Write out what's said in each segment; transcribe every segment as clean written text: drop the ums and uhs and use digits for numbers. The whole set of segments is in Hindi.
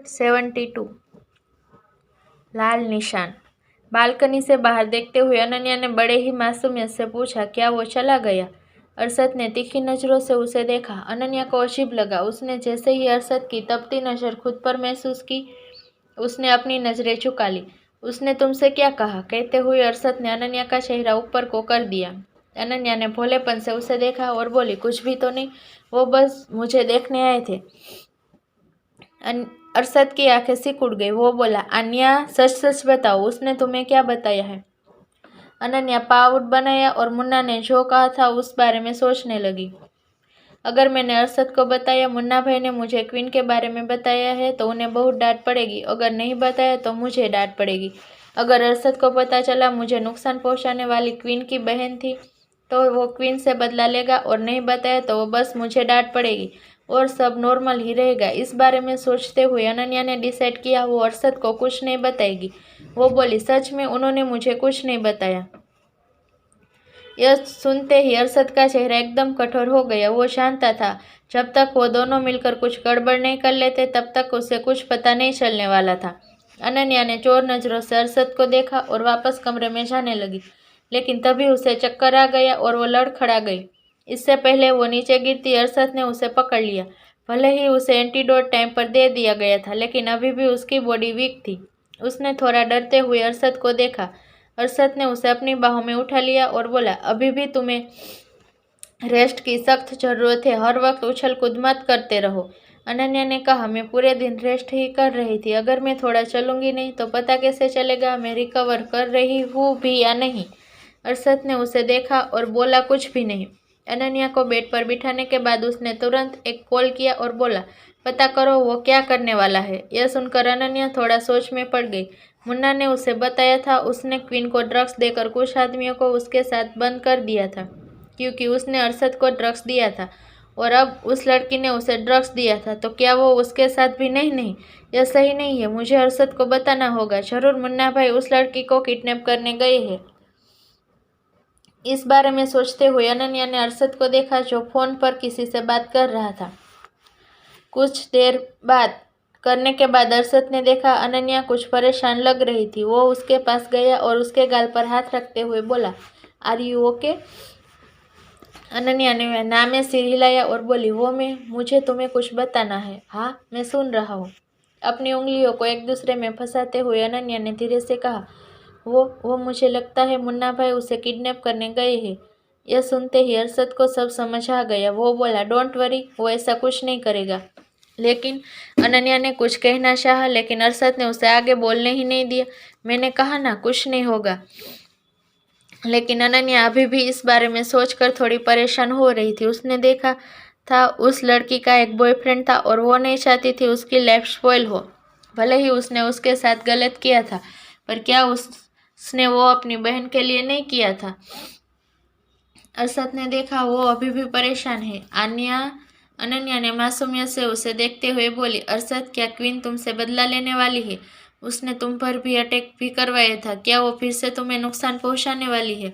72 लाल निशान। बालकनी से बाहर देखते हुए अनन्या ने बड़े ही मासूमियत से पूछा, क्या वो चला गया? अरशद ने तीखी नजरों से उसे देखा। अनन्या को अजीब लगा। उसने जैसे ही अरशद की तपती नजर खुद पर महसूस की, उसने अपनी नजरें झुका ली। उसने तुमसे क्या कहा? कहते हुए अरशद ने अनन्या का चेहरा ऊपर को कर दिया। अनन्या ने भोलेपन से उसे देखा और बोली, कुछ भी तो नहीं, वो बस मुझे देखने आए थे। अरशद की आंखें सिकुड़ गई। वो बोला, अन्या सच सच बताओ, उसने तुम्हें क्या बताया है? अनन्या पाउट बनाया और मुन्ना ने जो कहा था उस बारे में सोचने लगी। अगर मैंने अरशद को बताया मुन्ना भाई ने मुझे क्वीन के बारे में बताया है तो उन्हें बहुत डांट पड़ेगी। अगर नहीं बताया तो मुझे डांट पड़ेगी। अगर अरशद को पता चला मुझे नुकसान पहुंचाने वाली क्वीन की बहन थी तो वो क्वीन से बदला लेगा, और नहीं बताया तो वो बस मुझे डांट पड़ेगी और सब नॉर्मल ही रहेगा। इस बारे में सोचते हुए अनन्या ने डिसाइड किया वो अरशद को कुछ नहीं बताएगी। वो बोली, सच में उन्होंने मुझे कुछ नहीं बताया? यह सुनते ही अरशद का चेहरा एकदम कठोर हो गया। वो जानता था जब तक वो दोनों मिलकर कुछ गड़बड़ नहीं कर लेते तब तक उसे कुछ पता नहीं चलने वाला था। अनन्या ने चोर नजरों से अरशद को देखा और वापस कमरे में जाने लगी, लेकिन तभी उसे चक्कर आ गया और वो लड़खड़ा गई। इससे पहले वो नीचे गिरती अरशद ने उसे पकड़ लिया। भले ही उसे एंटीडोट टाइम पर दे दिया गया था, लेकिन अभी भी उसकी बॉडी वीक थी। उसने थोड़ा डरते हुए अरशद को देखा। अरशद ने उसे अपनी बाहों में उठा लिया और बोला, अभी भी तुम्हें रेस्ट की सख्त जरूरत है, हर वक्त उछल कूद मत करते रहो। अनन्या ने कहा, मैं पूरे दिन रेस्ट ही कर रही थी। अगर मैं थोड़ा चलूंगी नहीं तो पता कैसे चलेगा मैं रिकवर कर रही हूँ भी या नहीं? अरशद ने उसे देखा और बोला, कुछ भी नहीं। अनन्या को बेड पर बिठाने के बाद उसने तुरंत एक कॉल किया और बोला, पता करो वो क्या करने वाला है। यह सुनकर अनन्या थोड़ा सोच में पड़ गई। मुन्ना ने उसे बताया था उसने क्वीन को ड्रग्स देकर कुछ आदमियों को उसके साथ बंद कर दिया था, क्योंकि उसने अरशद को ड्रग्स दिया था और अब उस लड़की ने उसे ड्रग्स दिया था। तो क्या वो उसके साथ भी? नहीं नहीं, यह सही नहीं है। मुझे अरशद को बताना होगा। जरूर मुन्ना भाई उस लड़की को किडनैप करने गए हैं। इस बारे में सोचते हुए अनन्या ने अरशद को देखा जो फोन पर किसी से बात कर रहा था। कुछ देर बात करने के बाद अरशद ने देखा अनन्या कुछ परेशान लग रही थी। वो उसके पास गया और उसके गाल पर हाथ रखते हुए बोला, आर यू ओके? अनन्या ने नामे सिर हिलाया और बोली, वो मुझे तुम्हें कुछ बताना है। हाँ, मैं सुन रहा हूँ। अपनी उंगलियों को एक दूसरे में फंसाते हुए अनन्या ने धीरे से कहा, वो मुझे लगता है मुन्ना भाई उसे किडनैप करने गए हैं। यह सुनते ही अरशद को सब समझ आ गया। वो बोला, डोंट वरी, वो ऐसा कुछ नहीं करेगा। लेकिन अनन्या ने कुछ कहना चाहा, लेकिन अरशद ने उसे आगे बोलने ही नहीं दिया। मैंने कहा ना, कुछ नहीं होगा। लेकिन अनन्या अभी भी इस बारे में सोचकर थोड़ी परेशान हो रही थी। उसने देखा था उस लड़की का एक बॉयफ्रेंड था और वो नहीं चाहती थी उसकी लाइफ स्पॉइल हो। भले ही उसने उसके साथ गलत किया था, पर क्या उसने वो अपनी बहन के लिए नहीं किया था? अरशद ने देखा वो अभी भी परेशान है। अनन्या ने मासूमियत से उसे देखते हुए बोली, अरशद, क्या क्वीन तुमसे बदला लेने वाली है? उसने तुम पर भी अटैक भी करवाया था। क्या वो फिर से तुम्हें नुकसान पहुंचाने वाली है?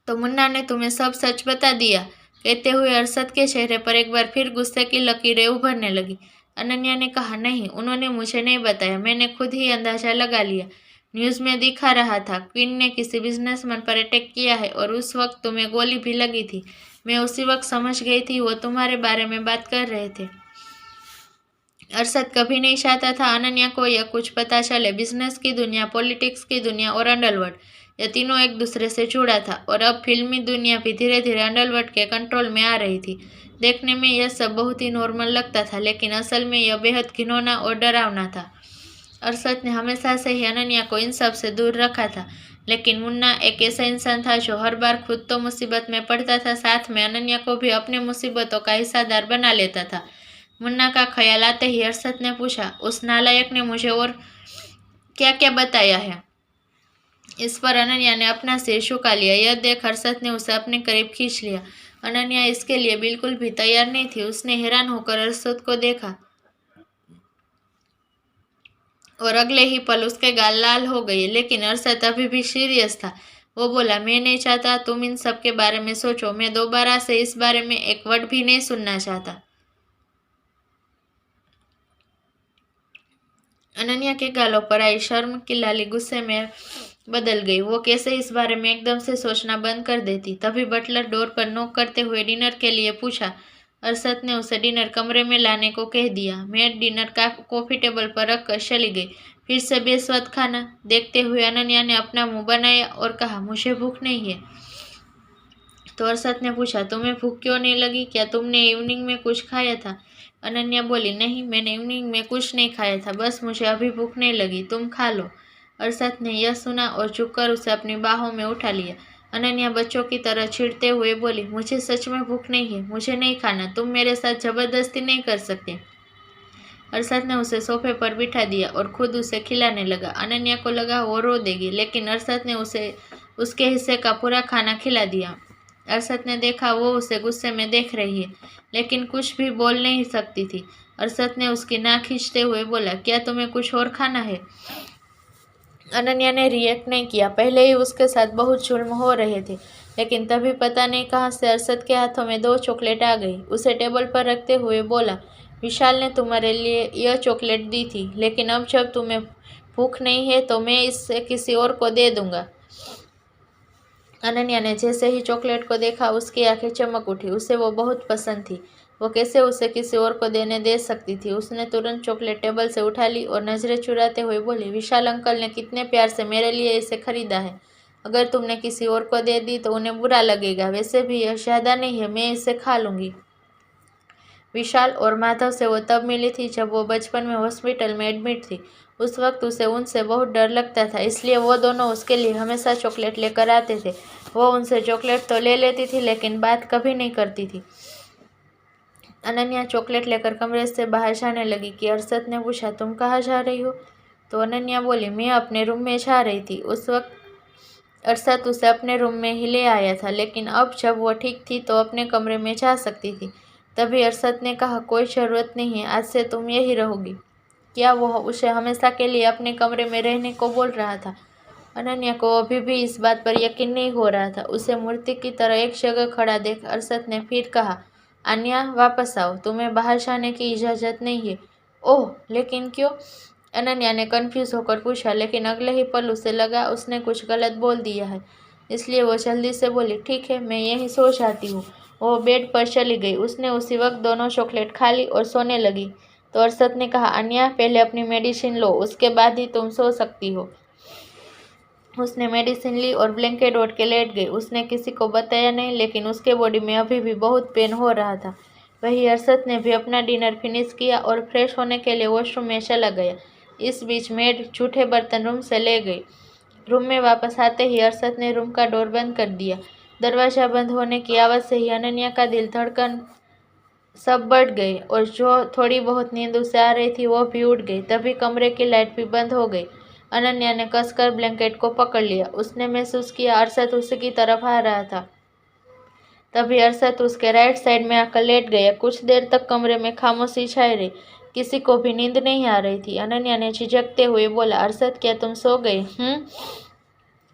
तो मुन्ना ने तुम्हें सब सच बता दिया? कहते हुए अरशद के चेहरे पर एक बार फिर गुस्से की लकीरें उभरने लगी। अनन्या ने कहा, नहीं, उन्होंने मुझे नहीं बताया, मैंने खुद ही अंदाजा लगा लिया। न्यूज़ में दिखा रहा था क्वीन ने किसी बिजनेसमैन पर अटैक किया है और उस वक्त तुम्हें गोली भी लगी थी। मैं उसी वक्त समझ गई थी वो तुम्हारे बारे में बात कर रहे थे। अरशद कभी नहीं चाहता था अनन्या को यह कुछ पता चले। बिजनेस की दुनिया, पॉलिटिक्स की दुनिया और अंडरवर्ल्ड, ये तीनों एक दूसरे से जुड़ा था और अब फिल्मी दुनिया भी धीरे धीरे अंडरवर्ल्ड के कंट्रोल में आ रही थी। देखने में यह सब बहुत ही नॉर्मल लगता था, लेकिन असल में यह बेहद घिनौना और डरावना था। अरशद ने हमेशा से ही अनन्या को इन सब से दूर रखा था, लेकिन मुन्ना एक ऐसा इंसान था जो हर बार खुद तो मुसीबत में पड़ता था, साथ में अनन्या को भी अपनी मुसीबतों का हिस्सेदार बना लेता था। मुन्ना का ख्याल आते ही अरशद ने पूछा, उस नालायक ने मुझे और क्या क्या बताया है? इस पर अनन्या ने अपना सिर झुका लिया। यह देख अरशद ने उसे अपने करीब खींच लिया। अनन्या इसके लिए बिल्कुल भी तैयार नहीं थी। उसने हैरान होकर अरशद को देखा और अगले ही पल उसके गाल लाल हो गए, लेकिन अरशद अभी भी सीरियस था। वो बोला, मैं नहीं चाहता तुम इन सब के बारे में सोचो। मैं दोबारा से इस बारे में एक वर्ड भी नहीं सुनना चाहता। अनन्या के गालों पर आई शर्म की लाली गुस्से में बदल गई। वो कैसे इस बारे में एकदम से सोचना बंद कर देती। तभी बटलर डोर पर नॉक करते हुए डिनर के लिए पूछा। अरशद ने उसे डिनर कमरे में लाने को कह दिया। मेड डिनर का कॉफी टेबल पर रखकर चली गई। फिर से बेस्वाद खाना देखते हुए अनन्या ने अपना मुंह बनाया और कहा, मुझे भूख नहीं है। तो अरशद ने पूछा, तुम्हें भूख क्यों नहीं लगी? क्या तुमने इवनिंग में कुछ खाया था? अनन्या बोली, नहीं, मैंने इवनिंग में कुछ नहीं खाया था, बस मुझे अभी भूख नहीं लगी, तुम खा लो। अरशद ने यह सुना और झुककर उसे अपनी बाहों में उठा लिया। अनन्या बच्चों की तरह छिड़ते हुए बोली, मुझे सच में भूख नहीं है, मुझे नहीं खाना, तुम मेरे साथ जबरदस्ती नहीं कर सकते। अरशद ने उसे सोफे पर बिठा दिया और खुद उसे खिलाने लगा। अनन्या को लगा वो रो देगी, लेकिन अरशद ने उसे उसके हिस्से का पूरा खाना खिला दिया। अरशद ने देखा वो उसे गुस्से में देख रही है, लेकिन कुछ भी बोल नहीं सकती थी। अरशद ने उसकी नाक खींचते हुए बोला, क्या तुम्हें कुछ और खाना है? अनन्या ने रिएक्ट नहीं किया। पहले ही उसके साथ बहुत जुल्म हो रहे थे, लेकिन तभी पता नहीं कहाँ से अरशद के हाथों में 2 चॉकलेट आ गई। उसे टेबल पर रखते हुए बोला, विशाल ने तुम्हारे लिए यह चॉकलेट दी थी, लेकिन अब जब तुम्हें भूख नहीं है तो मैं इसे किसी और को दे दूंगा। अनन्या ने जैसे ही चॉकलेट को देखा उसकी आंखें चमक उठी। उसे वो बहुत पसंद थी। वो कैसे उसे किसी और को देने दे सकती थी? उसने तुरंत चॉकलेट टेबल से उठा ली और नजरें चुराते हुए बोली, विशाल अंकल ने कितने प्यार से मेरे लिए इसे खरीदा है। अगर तुमने किसी और को दे दी तो उन्हें बुरा लगेगा। वैसे भी यह ज्यादा नहीं है, मैं इसे खा लूंगी। विशाल और माधव से वो तब मिली थी जब वो बचपन में हॉस्पिटल में एडमिट थी। उस वक्त उसे उनसे बहुत डर लगता था, इसलिए वो दोनों उसके लिए हमेशा चॉकलेट लेकर आते थे। वो उनसे चॉकलेट तो ले लेती थी, लेकिन बात कभी नहीं करती थी। अनन्या चॉकलेट लेकर कमरे से बाहर जाने लगी कि अरशद ने पूछा, तुम कहाँ जा रही हो? तो अनन्या बोली, मैं अपने रूम में जा रही थी। उस वक्त अरशद उसे अपने रूम में ही ले आया था, लेकिन अब जब वो ठीक थी तो अपने कमरे में जा सकती थी। तभी अरशद ने कहा, कोई ज़रूरत नहीं है, आज से तुम यही रहोगी। क्या वो उसे हमेशा के लिए अपने कमरे में रहने को बोल रहा था? अनन्या को अभी भी इस बात पर यकीन नहीं हो रहा था। उसे मूर्ति की तरह एक जगह खड़ा देख अरशद ने फिर कहा, आन्या वापस आओ, तुम्हें बाहर जाने की इजाज़त नहीं है। ओह, लेकिन क्यों? अनन्या ने कन्फ्यूज होकर पूछा, लेकिन अगले ही पल उसे लगा उसने कुछ गलत बोल दिया है, इसलिए वो जल्दी से बोली, ठीक है, मैं यहीं सो जाती हूँ। वो बेड पर चली गई। उसने उसी वक्त दोनों चॉकलेट खा ली और सोने लगी। तो अरशद ने कहा, आन्या पहले अपनी मेडिसिन लो, उसके बाद ही तुम सो सकती हो। उसने मेडिसिन ली और ब्लैंकेट ओढ़ के लेट गई। उसने किसी को बताया नहीं, लेकिन उसके बॉडी में अभी भी बहुत पेन हो रहा था। वही अरशद ने भी अपना डिनर फिनिश किया और फ्रेश होने के लिए वॉशरूम में चला गया। इस बीच मेड जूठे बर्तन रूम से ले गई। रूम में वापस आते ही अरशद ने रूम का डोर बंद कर दिया। दरवाज़ा बंद होने की आवाज़ से ही अनन्या का दिल धड़कन सब बढ़ गई और जो थोड़ी बहुत नींद उसे आ रही थी वो भी उड़ गई। तभी कमरे की लाइट भी बंद हो गई। अनन्या ने कसकर ब्लैंकेट को पकड़ लिया। उसने महसूस किया अरशद उसकी तरफ आ रहा था। तभी अरशद उसके राइट साइड में आकर लेट गया। कुछ देर तक कमरे में खामोशी छाई रही। किसी को भी नींद नहीं आ रही थी। अनन्या ने झिझकते हुए बोला, अरशद क्या तुम सो गए?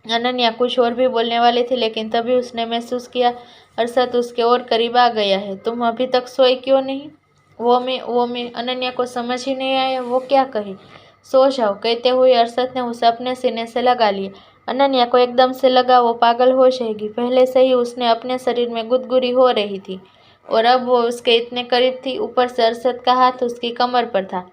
अनन्या कुछ और भी बोलने वाली थी, लेकिन तभी उसने महसूस किया अरशद उसके और करीब आ गया है। तुम अभी तक सोए क्यों नहीं? वो मैं अनन्या को समझ ही नहीं आया वो क्या कहे। सो जाओ, कहते हुए अरशद ने उसे अपने सीने से लगा लिया। अनन्या को एकदम से लगा वो पागल हो जाएगी। पहले से ही उसने अपने शरीर में गुदगुदी हो रही थी और अब वो उसके इतने करीब थी। ऊपर से अरशद का हाथ उसकी कमर पर था।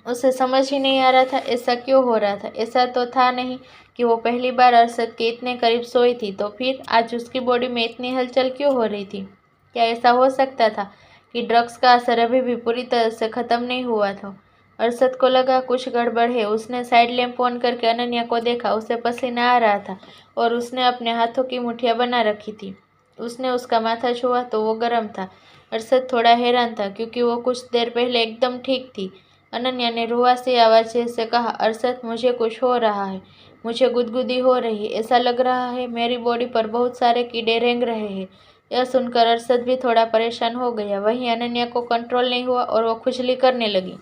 उसे समझ ही नहीं आ रहा था ऐसा क्यों हो रहा था। ऐसा तो था नहीं कि वो पहली बार अरशद के इतने करीब सोई थी, तो फिर आज उसकी बॉडी में इतनी हलचल क्यों हो रही थी? क्या ऐसा हो सकता था कि ड्रग्स का असर अभी भी पूरी तरह से ख़त्म नहीं हुआ था? अरशद को लगा कुछ गड़बड़ है। उसने साइड लैंप ऑन करके अनन्या को देखा। उसे पसीना आ रहा था और उसने अपने हाथों की मुठ्ठियाँ बना रखी थी। उसने उसका माथा छुआ तो वो गर्म था। अरशद थोड़ा हैरान था क्योंकि वो कुछ देर पहले एकदम ठीक थी। अनन्या ने रुआसी आवाज़ से कहा, अरशद मुझे कुछ हो रहा है, मुझे गुदगुदी हो रही है, ऐसा लग रहा है मेरी बॉडी पर बहुत सारे कीड़े रेंग रहे हैं। यह सुनकर अरशद भी थोड़ा परेशान हो गया। वहीं अनन्या को कंट्रोल नहीं हुआ और वो खुजली करने लगी।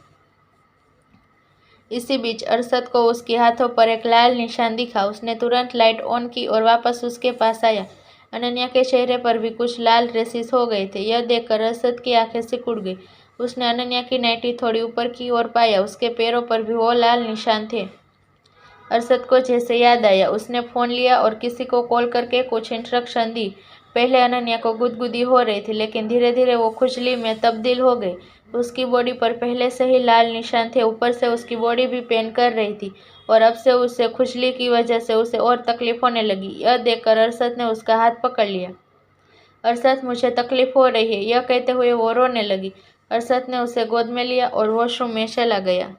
इसी बीच अरशद को उसके हाथों पर एक लाल निशान दिखा। उसने तुरंत लाइट ऑन की और वापस उसके पास आया। अनन्या के चेहरे पर भी कुछ लाल रेसिस हो गए थे। यह देखकर अरशद की आंखें सिकुड़ गई। उसने अनन्या की नाइटी थोड़ी ऊपर की ओर पाया। उसके पैरों पर भी वो लाल निशान थे। अरशद को जैसे याद आया। उसने फ़ोन लिया और किसी को कॉल करके कुछ इंस्ट्रक्शन दी। पहले अनन्या को गुदगुदी हो रही थी, लेकिन धीरे धीरे वो खुजली में तब्दील हो गई। उसकी बॉडी पर पहले से ही लाल निशान थे। ऊपर से उसकी बॉडी भी पेन कर रही थी और अब से उसे खुजली की वजह से उसे और तकलीफ होने लगी। यह देखकर अरशद ने उसका हाथ पकड़ लिया। अरशद, मुझे तकलीफ हो रही है, यह कहते हुए वो रोने लगी। अरशद ने उसे गोद में लिया और वॉशरूम में चला गया।